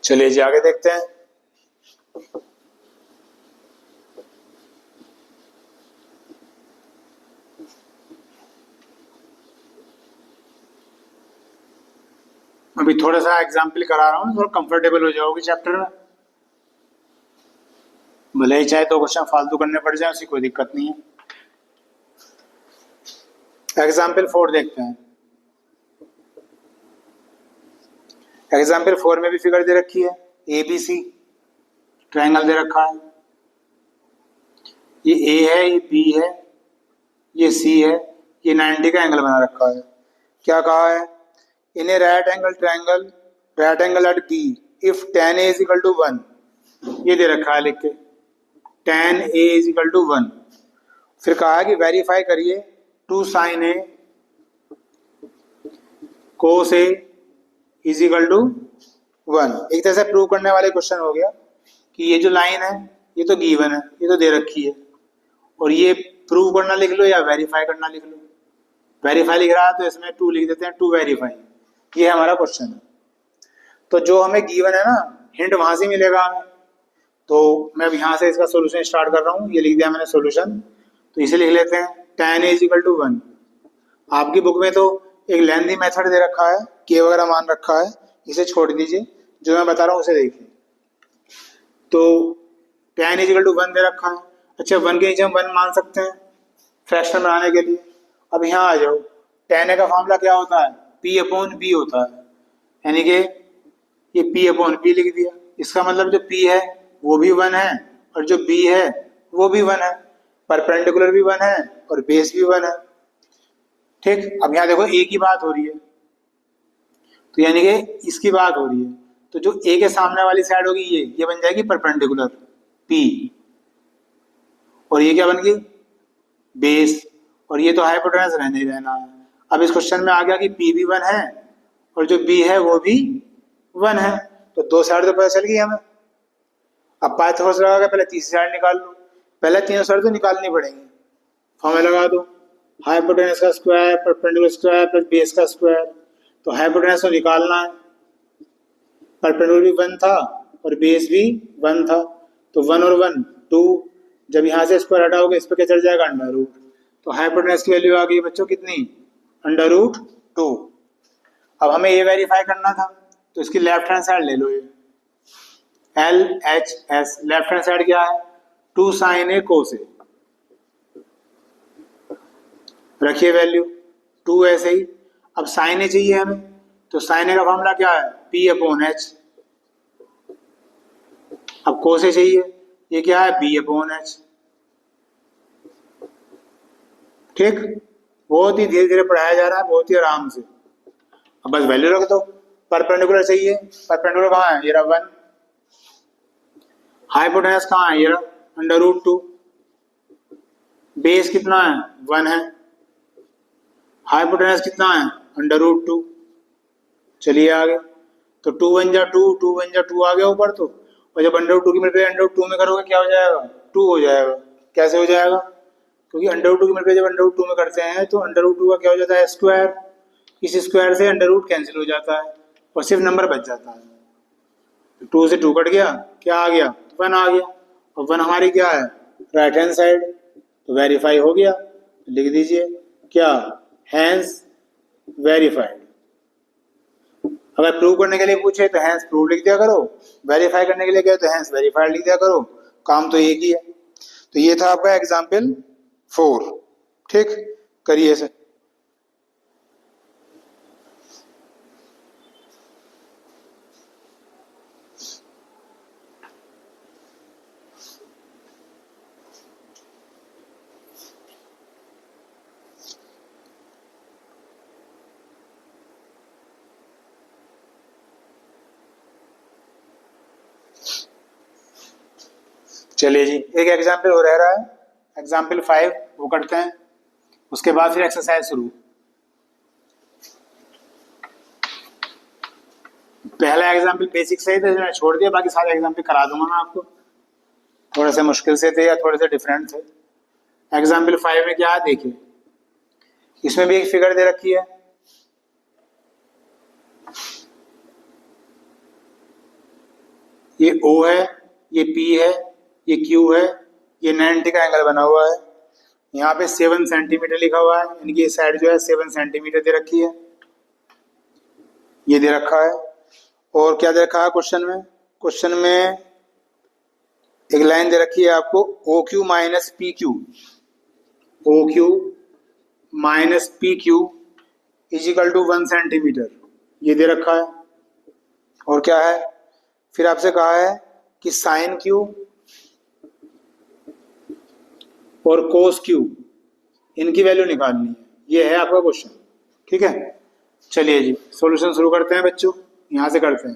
चलिए जी आगे देखते हैं। अभी थोड़ा सा एग्जाम्पल करा रहा हूँ, थोड़ा कंफर्टेबल हो जाओगे चैप्टर में। भले ही चाहे 2 क्वेश्चन फालतू करने पड़ जाए, उसकी कोई दिक्कत नहीं है। एग्जाम्पल 4 देखते हैं। एग्जाम्पल 4 में भी फिगर दे रखी है, ABC ट्रायंगल दे रखा है। ये A है, ये B है, ये C है, ये 90 का एंगल बना रखा है। क्या कहा है, in a right angle triangle, right angle at B if tan A is equal to 1, ये दे रखा है लिख के, tan A is equal to 1। फिर कहा है कि वेरीफाई करिए 2 sin A cos A is equal to 1। एक तरह से प्रूव करने वाले क्वेश्चन हो गया कि ये जो लाइन है ये तो गिवन है, ये तो दे रखी है, और ये प्रूव करना लिख लो या वेरीफाई करना लिख लो। वेरीफाई लिख रहा है तो इसमें 2 लिख देते हैं, टू वेरीफाई। ये हमारा क्वेश्चन है। तो जो हमें गिवन है ना, हिंट वहां से मिलेगा हमें। तो मैं अब यहाँ से इसका सोल्यूशन स्टार्ट कर रहा हूँ। ये लिख दिया मैंने सोल्यूशन, तो इसे लिख लेते हैं tan A is equal to 1। आपकी बुक में तो एक लेंथी मेथड दे रखा है, के वगैरह मान रखा है, इसे छोड़ दीजिए, जो मैं बता रहा हूँ उसे देखिए। तो tan इज इक्वल टू 1 दे रखा है। अच्छा, 1 के नीचे हम 1 मान सकते हैं फ्रैक्शन बनाने के लिए। अब यहाँ आ जाओ, tan A का फॉर्मूला क्या होता है P/B होता है, यानी कि ये P/B लिख दिया। इसका मतलब जो P है वो भी 1 है और जो B है वो भी 1 है, परपेंडिकुलर भी 1 है और बेस भी 1 है। ठीक, अब यहाँ देखो A की बात हो रही है, तो यानी कि इसकी बात हो रही है, तो जो A के सामने वाली साइड होगी ये बन जाएगी परपेंडिकुलर P, और ये क्या बन गई बेस, और ये तो हाइपोटेनस रहने ही रहना है। अब इस क्वेश्चन में आ गया कि P भी 1 है और जो B है वो भी 1 है, तो 2 साइड तो पता चल गई हमें। अब पाइथागोरस लगा के पहले तीसरी साइड निकाल लो, पहले तीनों साइड तो निकालनी पड़ेंगी। फॉर्मूला लगा दो, हाइपोटेनस का square perpendicular square plus base का स्क्वायर। तो हाइपोटेनस तो निकालना है, परपेंडिकुलर भी 1 था और बेस भी 1 था, तो 1 और 1 2। जब यहाँ से स्क्वायर हटाओगे इस पर क्या चल जाएगा अंडर रूट। तो हाइपोटेनस की वैल्यू आ गई बच्चों कितनी √2। अब हमें ये वेरीफाई करना था, तो इसकी लेफ्ट हैंड साइड ले लो, ये LHS। लेफ्ट हैंड साइड क्या है 2 sin A cos A, रखिए वैल्यू 2 ऐसे ही। अब sin A चाहिए हमें, तो sin A का फॉर्मूला क्या है P/H। अब को से चाहिए, ये क्या है B/H। ठीक, बहुत ही धीरे धीरे पढ़ाया जा रहा है, बहुत ही आराम से। अब बस वैल्यू रख दो। परपेंडिकुलर चाहिए, परपेंडिकुलर कहाँ है, ये रहा 1। हाइपोटेनस कहाँ है, ये रहा √2। बेस कितना है, 1 है। हाइपोटेनस कितना है, √2। चलिए आगे, तो 2 1 जा 2, 2 1 जा 2 आ गया ऊपर तो। और जब √2 की मल्टीप्लाई √2 में करोगे क्या हो जाएगा, 2 हो जाएगा। कैसे हो जाएगा, क्योंकि √2 की मल्टीप्लाई जब √2 में करते हैं तो √2 का क्या हो जाता है, स्क्वायर। इस स्क्वायर से √रूट कैंसिल हो जाता है और सिर्फ नंबर बच जाता है। 2 से 2 कट गया, क्या आ गया, 1 आ गया। और 1 हमारी क्या है, राइट हैंड साइड, तो वेरीफाई हो गया। लिख दीजिए क्या, हैंस वेरीफाइड। अगर प्रूव करने के लिए पूछे तो हैंस प्रूव लिख दिया करो, वेरीफाई करने के लिए कहे तो हैंस वेरीफाइड लिख दिया करो, काम तो एक ही है। तो ये था आपका एग्जाम्पल 4। ठीक, करिए इसे। चलिए जी, एक एग्जाम्पल हो रह रहा है, एग्जाम्पल 5 वो करते हैं, उसके बाद फिर एक्सरसाइज शुरू। पहला एग्जाम्पल बेसिक से ही था, मैंने छोड़ दिया, बाकी सारे एग्जाम्पल करा दूंगा मैं आपको। थोड़े से मुश्किल से थे या थोड़े से डिफरेंट थे। एग्जाम्पल 5 में क्या है देखिए, इसमें भी एक फिगर दे रखी है। ये O है, ये P है, ये Q है, ये 90 का एंगल बना हुआ है। यहाँ पे 7 सेंटीमीटर लिखा हुआ है, यानी कि ये साइड जो है 7 सेंटीमीटर दे रखी है, ये दे रखा है। और क्या दे रखा है क्वेश्चन में, क्वेश्चन में एक लाइन दे रखी है आपको, OQ minus PQ, OQ minus PQ is equal to 1 centimetre, ये दे रखा है। और क्या है, फिर आपसे कहा है कि साइन Q और कोस Q इनकी वैल्यू निकालनी है, ये है आपका क्वेश्चन। ठीक है, चलिए जी सॉल्यूशन शुरू करते हैं बच्चों, यहां से करते हैं।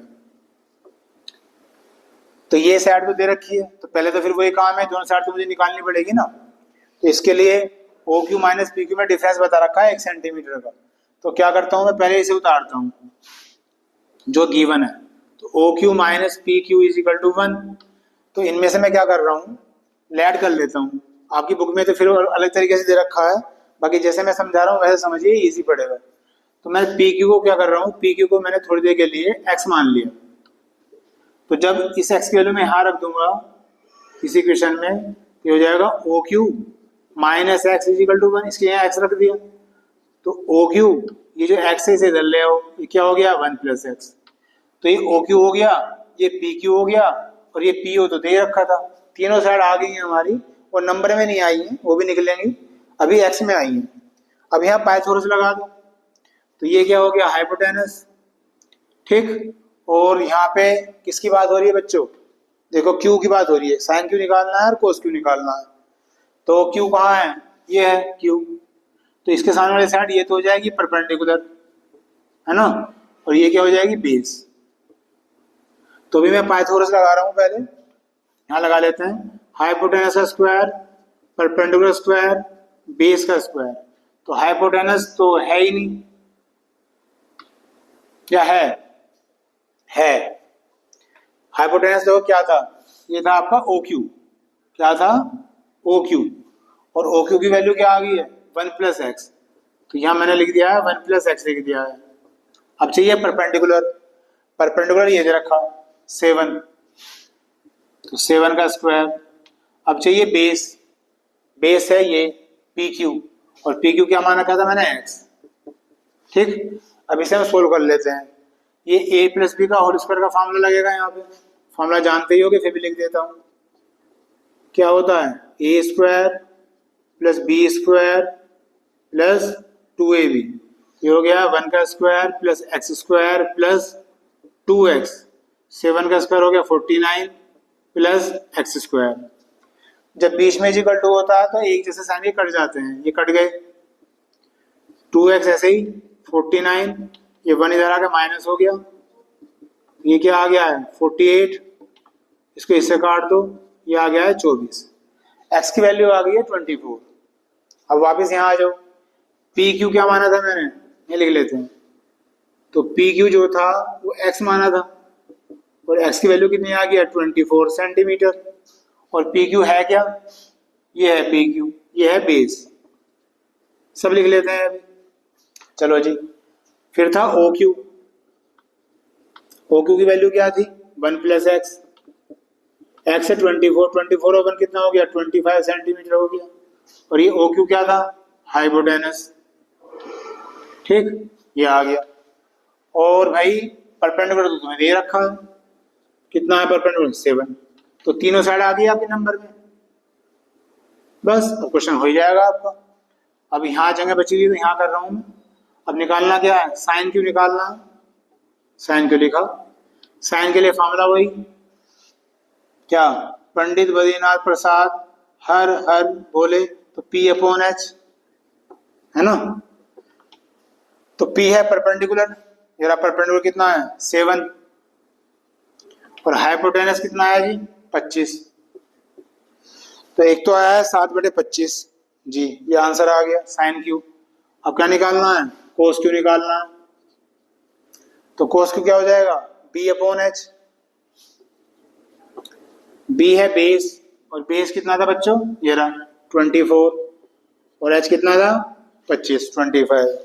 तो ये साइड तो दे रखी है, तो पहले तो फिर वही काम है, दोनों साइड तो मुझे निकालनी पड़ेगी ना। तो इसके लिए OQ माइनस PQ में डिफरेंस बता रखा है 1 सेंटीमीटर का। तो क्या करता हूं मैं, पहले इसे उतारता हूं जो गिवन है। तो OQ minus PQ is equal to 1। तो इनमें से मैं क्या कर रहा हूँ, ऐड कर लेता हूँ। आपकी बुक में तो फिर अलग तरीके से दे रखा है, बाकी जैसे मैं समझा रहा हूँ वैसे समझिए, इजी पड़ेगा। तो मैं PQ को क्या कर रहा हूँ, PQ को मैंने थोड़ी देर के लिए x मान लिया। तो जब इस x की वैल्यू में यहाँ रख दूंगा इस इक्वेशन में, ये हो जाएगा OQ minus x is equal to 1, इसके यहाँ x रख दिया। तो OQ ये जो x है इसे इधर ले आओ, ये क्या हो गया 1 प्लस एक्स। तो ये OQ हो गया, ये PQ हो गया, और ये PO तो दे रखा था। तीनों साइड आ गई हैं हमारी, और नंबर में नहीं आई हैं, वो भी निकलेंगी, अभी x में आई हैं। अब यहाँ पाइथागोरस लगा दो, तो ये क्या हो गया हाइपोटेनस। ठीक, और यहाँ पे किसकी बात हो रही है बच्चों, देखो Q की बात हो रही है, साइन Q निकालना है और कोस Q निकालना है। तो Q कहाँ है, ये है Q। तो इसके सामने वाली साइड ये तो हो जाएगी परपेंडिकुलर, है ना, और ये क्या हो जाएगी बेस। तो भी मैं पाइथागोरस लगा रहा हूँ, पहले यहाँ लगा लेते हैं, हाइपोटेनस का स्क्वायर, परपेंडिकुलर स्क्वायर, बेस का स्क्वायर। तो हाइपोटेनस तो है ही नहीं, क्या है हाइपोटेनस देखो क्या था, ये था आपका OQ, क्या था OQ, और OQ की वैल्यू क्या आ गई है 1 प्लस एक्स। तो यहाँ मैंने लिख दिया है 1 प्लस एक्स लिख दिया है। अब चाहिए परपेंडिकुलर, परपेंडिकुलर ये दे रखा 7, तो 7 का स्क्वायर। अब चाहिए बेस, बेस है ये PQ, और PQ क्या मान रखा था मैंने x। ठीक, अब इसे हम सोल्व कर लेते हैं। ये a प्लस बी का होल स्क्वायर का फॉर्मूला लगेगा, यहाँ पे फॉर्मूला जानते ही होगे, फिर भी लिख देता हूँ। क्या होता है a square plus b square plus 2ab, ये हो गया 1 का square plus x square plus 2x। 7 का स्क्वायर हो गया 49 प्लस एक्स स्क्वायर। जब बीच में जी इक्वल टू होता है तो एक जैसे साइन ये कट जाते हैं, ये कट गए, 2x ऐसे ही 49, ये 1 इधर आके माइनस हो गया, ये क्या आ गया है 48, इसको इससे काट दो, ये आ गया है 24, x की वैल्यू आ गई है 24। अब वापस यहाँ आ जाओ, पी क्यू क्या माना था मैंने, ये लिख लेते हैं। तो पी क्यू जो था वो x माना था और x की वैल्यू कितनी आ गई है 24 सेंटीमीटर। और पी क्यू है क्या, ये है पी क्यू, ये है बेस, सब लिख लेते हैं अभी। चलो जी, फिर था ओ क्यू। ओ क्यू की वैल्यू क्या थी 1 प्लस एक्स, एक्स है 24, 24 और 1 कितना हो गया 25 सेंटीमीटर हो गया। और ये ओ क्यू क्या था हाइपोटेनस, ठीक, ये आ गया। और भाई परपेंडिकुलर तो तुम्हें दे रखा है, कितना है परपेंडिकुलर 7, तो तीनों साइड आ गई आपके नंबर में, बस अब क्वेश्चन हो ही जाएगा आपका। अब यहाँ जगह बची हुई तो यहाँ कर रहा हूं मैं। अब निकालना क्या है, साइन क्यू निकालना है, साइन क्यू लिखा, साइन के लिए फॉर्मूला वही क्या, पंडित बद्रीनाथ प्रसाद हर हर बोले तो P अपॉन H है ना। तो P है परपेंडिकुलर, मेरा परपेंडिकुलर कितना है 7 और हाइपोटेनस कितना है जी 25। तो एक तो आया है 7/25 जी, ये आंसर आ गया साइन क्यू। अब क्या निकालना है, कोस क्यू निकालना है। तो कोस क्यू क्या हो जाएगा B अपॉन H, B है बेस और बेस कितना था बच्चों, ये रहा 24 और H कितना था 25 25।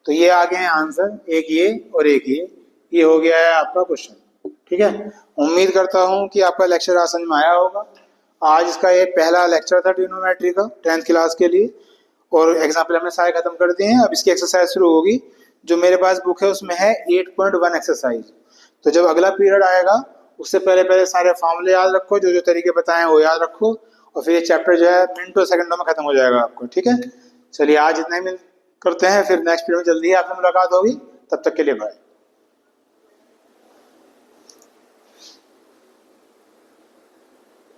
तो ये आ गए हैं आंसर, एक ये और एक ये हो गया है आपका क्वेश्चन। ठीक है, उम्मीद करता हूं कि आपका लेक्चर आज समझ में आया होगा। आज इसका ये पहला लेक्चर था ट्रिग्नोमेट्री का 10th क्लास के लिए, और एग्जाम्पल हमने सारे खत्म कर दिए हैं। अब इसकी एक्सरसाइज शुरू होगी, जो मेरे पास बुक है उसमें है 8.1 एक्सरसाइज। तो जब अगला पीरियड आएगा उससे पहले पहले सारे फॉर्मूले याद रखो, जो जो तरीके बताएं वो याद रखो, और फिर ये चैप्टर जो है मिनटों सेकंडों में खत्म हो जाएगा आपको। ठीक है, चलिए आज इतना ही करते हैं, फिर नेक्स्ट पीरियड में जल्दी ही आपसे मुलाकात होगी, तब तक के लिए बाय।